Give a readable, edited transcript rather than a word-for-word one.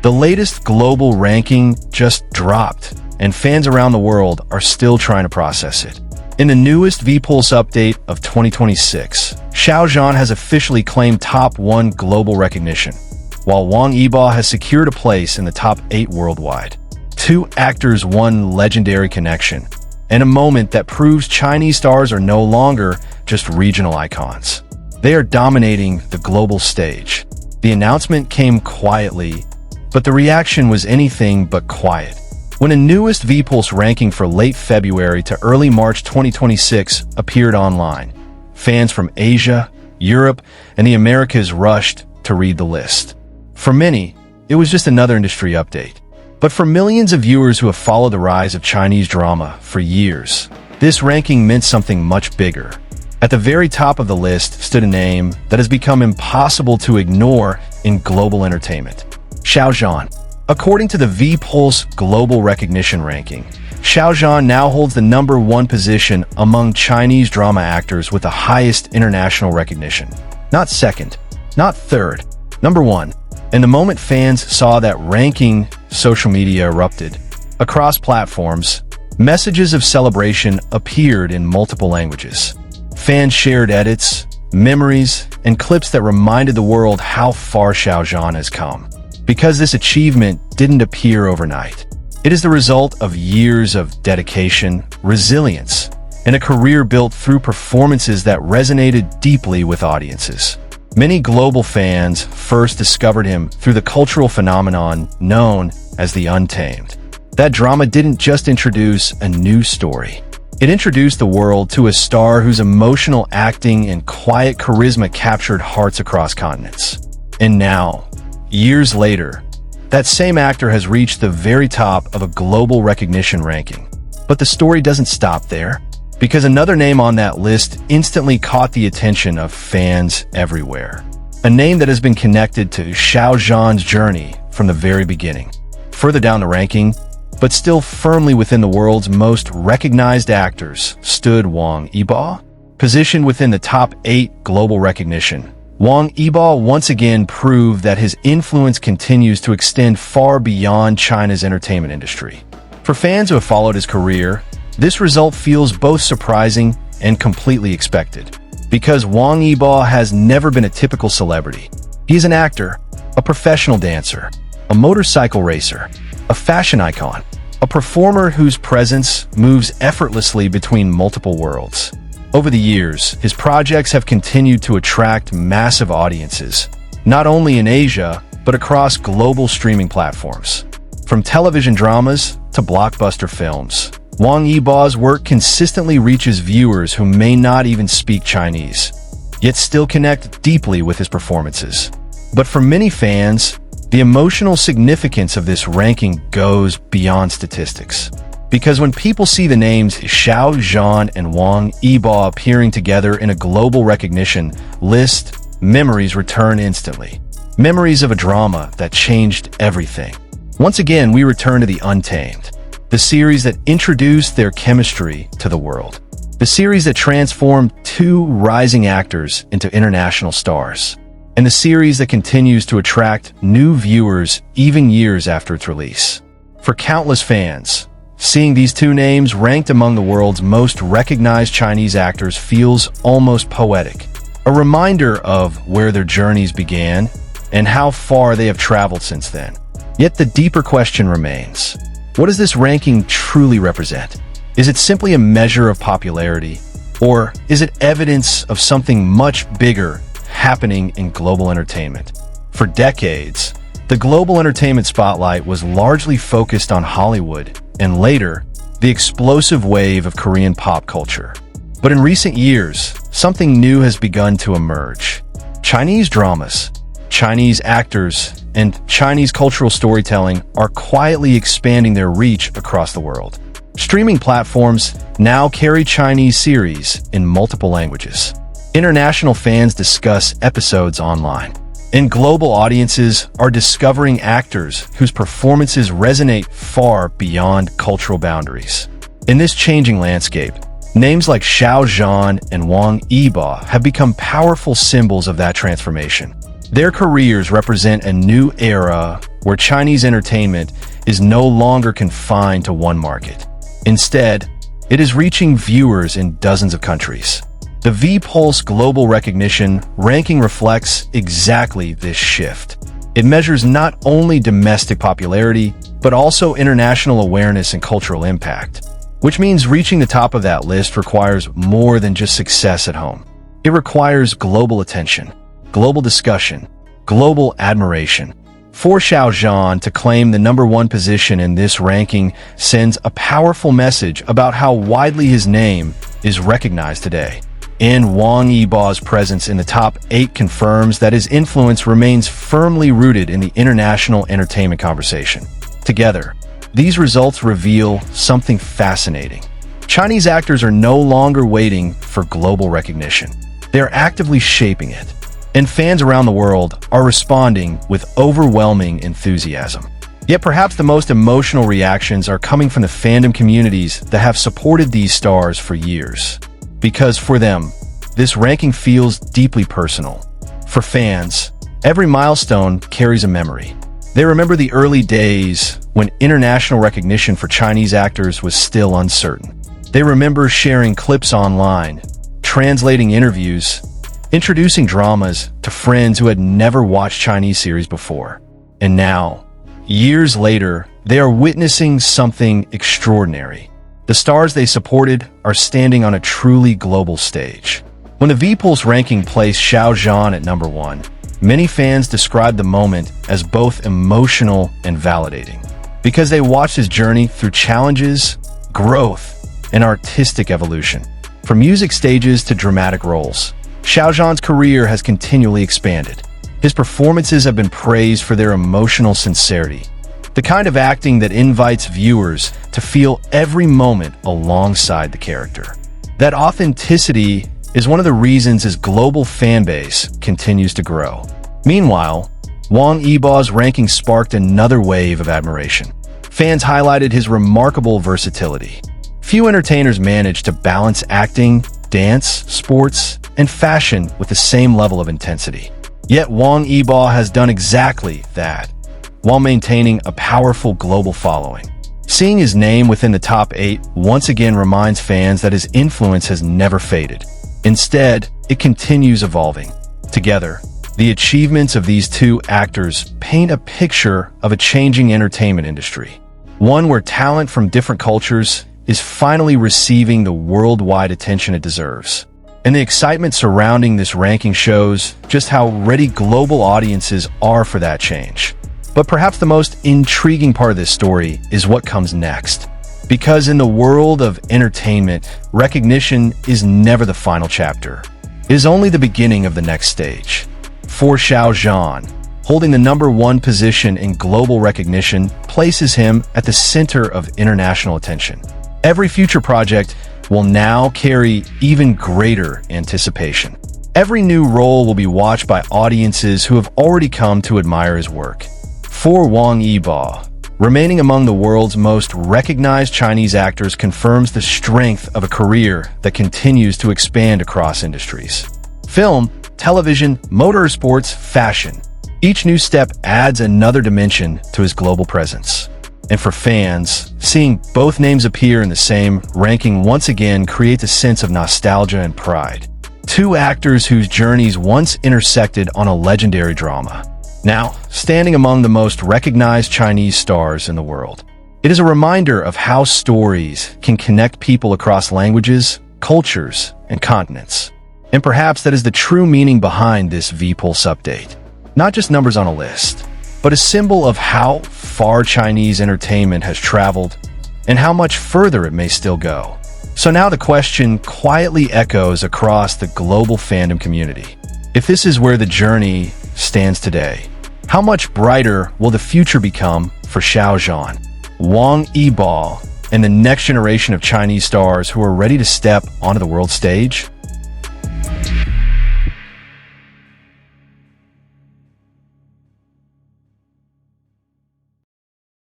The latest global ranking just dropped, and fans around the world are still trying to process it. In the newest VPulse update of 2026, Xiao Zhan has officially claimed top 1 global recognition, while Wong Eba has secured a place in the top 8 worldwide. Two actors, one legendary connection, and a moment that proves Chinese stars are no longer just regional icons. They are dominating the global stage. The announcement came quietly, but the reaction was anything but quiet. When a newest VPulse ranking for late February to early March 2026 appeared online, fans from Asia, Europe, and the Americas rushed to read the list. For many, it was just another industry update. But for millions of viewers who have followed the rise of Chinese drama for years, this ranking meant something much bigger. At the very top of the list stood a name that has become impossible to ignore in global entertainment: Xiao Zhan. According to the VPulse Global Recognition ranking, Xiao Zhan now holds the #1 position among Chinese drama actors with the highest international recognition. Not second, not third, #1. And the moment fans saw that ranking, social media erupted. Across platforms, messages of celebration appeared in multiple languages. Fans shared edits, memories, and clips that reminded the world how far Xiao Zhan has come. Because this achievement didn't appear overnight. It is the result of years of dedication, resilience, and a career built through performances that resonated deeply with audiences. Many global fans first discovered him through the cultural phenomenon known as the Untamed. That drama didn't just introduce a new story. It introduced the world to a star whose emotional acting and quiet charisma captured hearts across continents. And now, years later, that same actor has reached the very top of a global recognition ranking. But the story doesn't stop there, because another name on that list instantly caught the attention of fans everywhere. A name that has been connected to Xiao Zhan's journey from the very beginning. Further down the ranking, but still firmly within the world's most recognized actors, stood Wong Eba. Positioned within the top 8 global recognition, Wong Eba once again proved that his influence continues to extend far beyond China's entertainment industry. For fans who have followed his career, this result feels both surprising and completely expected. Because Wong Eba has never been a typical celebrity. He's an actor, a professional dancer, a motorcycle racer, a fashion icon, a performer whose presence moves effortlessly between multiple worlds. Over the years, his projects have continued to attract massive audiences, not only in Asia, but across global streaming platforms. From television dramas to blockbuster films, Wong Eba's work consistently reaches viewers who may not even speak Chinese, yet still connect deeply with his performances. But for many fans, the emotional significance of this ranking goes beyond statistics. Because when people see the names Xiao Zhan and Wong Eba appearing together in a global recognition list, memories return instantly. Memories of a drama that changed everything. Once again, we return to the Untamed, the series that introduced their chemistry to the world. The series that transformed two rising actors into international stars. And the series that continues to attract new viewers even years after its release. For countless fans, seeing these two names ranked among the world's most recognized Chinese actors feels almost poetic. A reminder of where their journeys began and how far they have traveled since then. Yet the deeper question remains. What does this ranking truly represent? Is it simply a measure of popularity? Or is it evidence of something much bigger happening in global entertainment? For decades, the global entertainment spotlight was largely focused on Hollywood, and later, the explosive wave of Korean pop culture. But in recent years, something new has begun to emerge. Chinese dramas, Chinese actors, and Chinese cultural storytelling are quietly expanding their reach across the world. Streaming platforms now carry Chinese series in multiple languages. International fans discuss episodes online. And global audiences are discovering actors whose performances resonate far beyond cultural boundaries. In this changing landscape, names like Xiao Zhan and Wong Eba have become powerful symbols of that transformation. Their careers represent a new era where Chinese entertainment is no longer confined to one market. Instead, it is reaching viewers in dozens of countries. The VPulse Global Recognition ranking reflects exactly this shift. It measures not only domestic popularity, but also international awareness and cultural impact, which means reaching the top of that list requires more than just success at home. It requires global attention, global discussion, global admiration. For Xiao Zhan to claim the #1 position in this ranking sends a powerful message about how widely his name is recognized today. And Wong Yibo's presence in the top 8 confirms that his influence remains firmly rooted in the international entertainment conversation. Together, these results reveal something fascinating. Chinese actors are no longer waiting for global recognition. They are actively shaping it. And fans around the world are responding with overwhelming enthusiasm. Yet perhaps the most emotional reactions are coming from the fandom communities that have supported these stars for years. Because for them, this ranking feels deeply personal. For fans, every milestone carries a memory. They remember the early days when international recognition for Chinese actors was still uncertain. They remember sharing clips online, translating interviews, introducing dramas to friends who had never watched Chinese series before. And now, years later, they are witnessing something extraordinary. The stars they supported are standing on a truly global stage. When the VPulse ranking placed Xiao Zhan at #1, many fans described the moment as both emotional and validating, because they watched his journey through challenges, growth, and artistic evolution. From music stages to dramatic roles, Xiao Zhan's career has continually expanded. His performances have been praised for their emotional sincerity, the kind of acting that invites viewers to feel every moment alongside the character. That authenticity is one of the reasons his global fan base continues to grow. Meanwhile, Wong Yibo's ranking sparked another wave of admiration. Fans highlighted his remarkable versatility. Few entertainers manage to balance acting, dance, sports, and fashion with the same level of intensity. Yet Wong Eba has done exactly that, while maintaining a powerful global following. Seeing his name within the top 8 once again reminds fans that his influence has never faded. Instead, it continues evolving. Together, the achievements of these two actors paint a picture of a changing entertainment industry, one where talent from different cultures is finally receiving the worldwide attention it deserves. And the excitement surrounding this ranking shows just how ready global audiences are for that change. But perhaps the most intriguing part of this story is what comes next. Because in the world of entertainment, recognition is never the final chapter. It is only the beginning of the next stage. For Xiao Zhan, holding the #1 position in global recognition places him at the center of international attention. Every future project will now carry even greater anticipation. Every new role will be watched by audiences who have already come to admire his work. For Wong Eba, remaining among the world's most recognized Chinese actors confirms the strength of a career that continues to expand across industries. Film, television, motorsports, fashion. Each new step adds another dimension to his global presence. And for fans, seeing both names appear in the same ranking once again creates a sense of nostalgia and pride. Two actors whose journeys once intersected on a legendary drama, now standing among the most recognized Chinese stars in the world. It is a reminder of how stories can connect people across languages, cultures, and continents. And perhaps that is the true meaning behind this VPulse update. Not just numbers on a list, but a symbol of how far Chinese entertainment has traveled and how much further it may still go. So now the question quietly echoes across the global fandom community. If this is where the journey stands today, how much brighter will the future become for Xiao Zhan, Wong Eba, and the next generation of Chinese stars who are ready to step onto the world stage?